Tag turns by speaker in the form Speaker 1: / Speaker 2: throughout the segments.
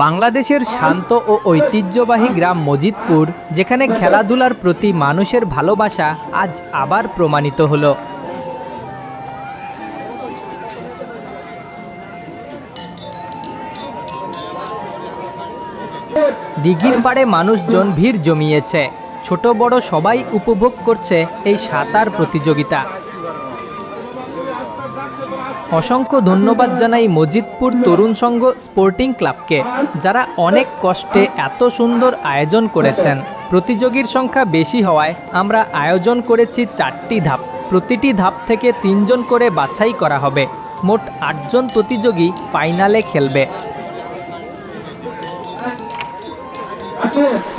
Speaker 1: বাংলাদেশের শান্ত ও ঐতিহ্যবাহী গ্রাম মজিদপুর, যেখানে খেলাধুলার প্রতি মানুষের ভালোবাসা আজ আবার প্রমাণিত হলো। দিঘির পাড়ে মানুষজন ভিড় জমিয়েছে, ছোট বড় সবাই উপভোগ করছে এই সাঁতার প্রতিযোগিতা। অসংখ্য ধন্যবাদ জানাই মজিদপুর তরুণ সংঘ স্পোর্টিং ক্লাবকে, যারা অনেক কষ্টে এত সুন্দর আয়োজন করেছেন। প্রতিযোগীর সংখ্যা বেশি হওয়ায় আমরা আয়োজন করেছি 4টি ধাপ। প্রতিটি ধাপ থেকে 3 জন করে বাছাই করা হবে। মোট 8 জন প্রতিযোগী ফাইনালে খেলবে।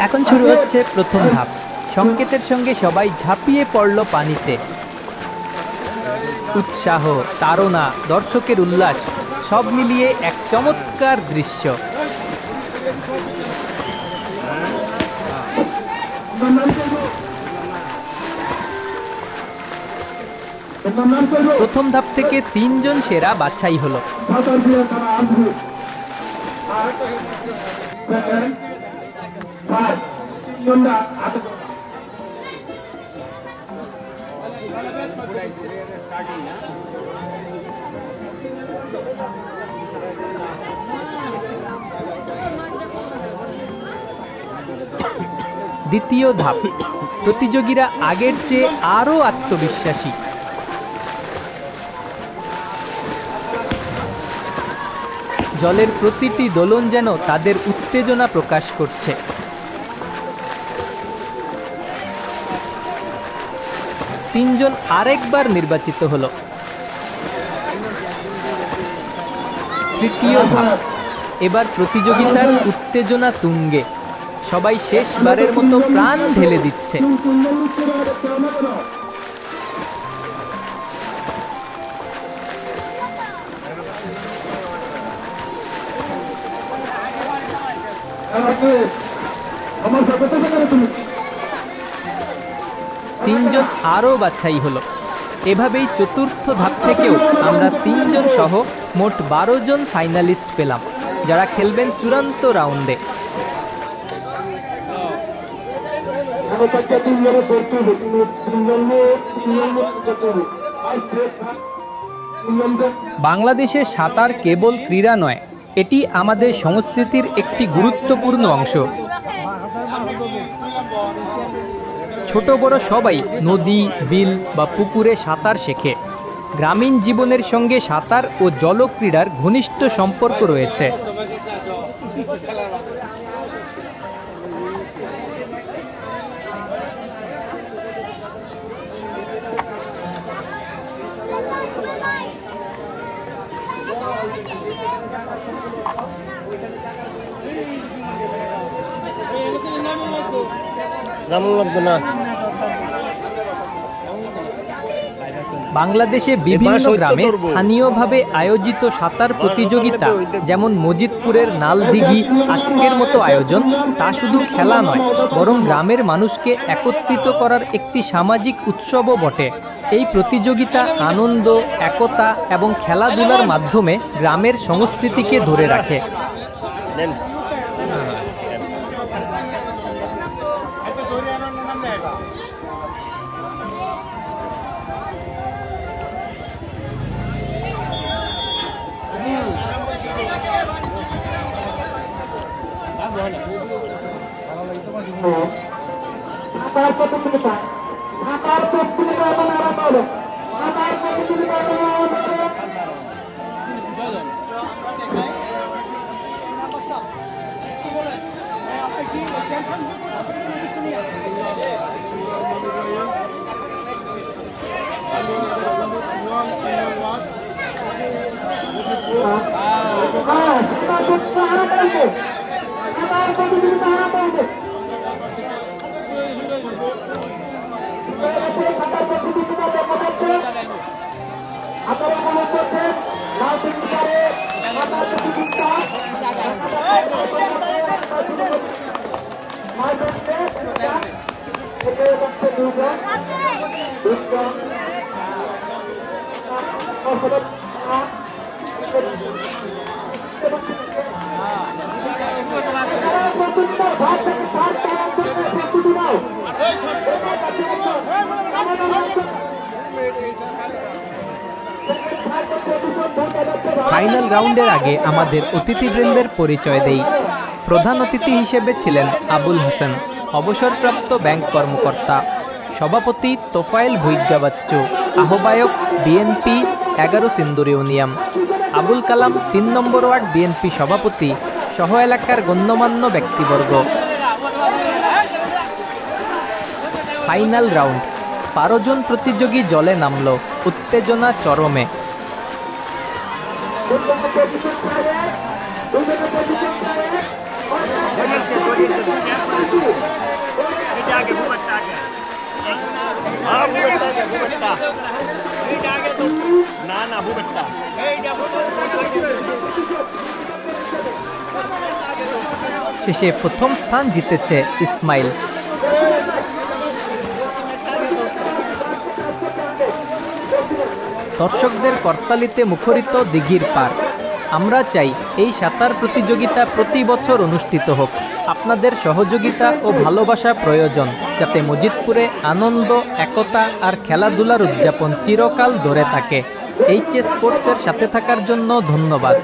Speaker 1: এখন শুরু হচ্ছে প্রথম ধাপ। সংকেতের সঙ্গে সবাই ঝাঁপিয়ে পড়ল পানিতে। উৎসাহ, তাড়না, দর্শকের উল্লাস সব মিলিয়ে এক চমৎকার দৃশ্য। প্রথম ধাপ থেকে 3 জন সেরা বাছাই হলো। দ্বিতীয় ধাপ, প্রতিযোগীরা আগের চেয়ে আরও আত্মবিশ্বাসী। জলের প্রতিটি দোলন যেন তাদের উত্তেজনা প্রকাশ করছে। তিনজন আরেকবার নির্বাচিত হলো। তৃতীয় ধাপ, এবার প্রতিযোগিতার উত্তেজনা তুঙ্গে। সবাই শেষবারের মতো প্রাণ ঢেলে দিচ্ছে। তিনজন আরও বাছাই হলো। এভাবেই চতুর্থ ধাপ থেকেও আমরা 3 জন সহ মোট 12 জন ফাইনালিস্ট পেলাম, যারা খেলবেন চূড়ান্ত রাউন্ডে। বাংলাদেশে সাঁতার কেবল ক্রীড়া নয়, এটি আমাদের সংস্কৃতির একটি গুরুত্বপূর্ণ অংশ। ছোট বড় সবাই নদী, বিল বা পুকুরে সাঁতার শেখে। গ্রামীণ জীবনের সঙ্গে সাঁতার ও জলক্রীড়ার ঘনিষ্ঠ সম্পর্ক রয়েছে। বাংলাদেশে বিভিন্ন গ্রামে স্থানীয়ভাবে আয়োজিত সাঁতার প্রতিযোগিতা, যেমন মজিদপুরের নালদিঘি আজকের মতো আয়োজন, তা শুধু খেলা নয়, বরং গ্রামের মানুষকে একত্রিত করার একটি সামাজিক উৎসবও বটে। এই প্রতিযোগিতা আনন্দ, একতা এবং খেলাধুলার মাধ্যমে গ্রামের সংস্কৃতিকে ধরে রাখে। ফাইনাল রাউন্ডের আগে আমাদের অতিথিবৃন্দের পরিচয় দেই। প্রধান অতিথি হিসেবে ছিলেন আবুল হাসান, অবসরপ্রাপ্ত ব্যাংক কর্মকর্তা। সভাপতি তোফায়েল ভুইগ্গা বাচ্চু, আহ্বায়ক বিএনপি 11 সিন্দুর ইউনিয়ন। আবুল কালাম 3 নম্বর ওয়ার্ড বিএনপি সভাপতি সহ এলাকার গণ্যমান্য ব্যক্তিবর্গ। ফাইনাল রাউন্ড, 12 জন প্রতিযোগী জলে নামল, উত্তেজনা চরমে। শেষে প্রথম স্থান জিতেছে ইসমাইল। দর্শকদের করতালিতে মুখরিত দিঘির পার। আমরা চাই এই সাঁতার প্রতিযোগিতা প্রতি বছর অনুষ্ঠিত হোক। আপনাদের সহযোগিতা ও ভালোবাসা প্রয়োজন, যাতে মজিদপুরে আনন্দ, একতা আর খেলাধুলার উদযাপন চিরকাল ধরে থাকে। এইচএস স্পোর্টসের সাথে থাকার জন্য ধন্যবাদ।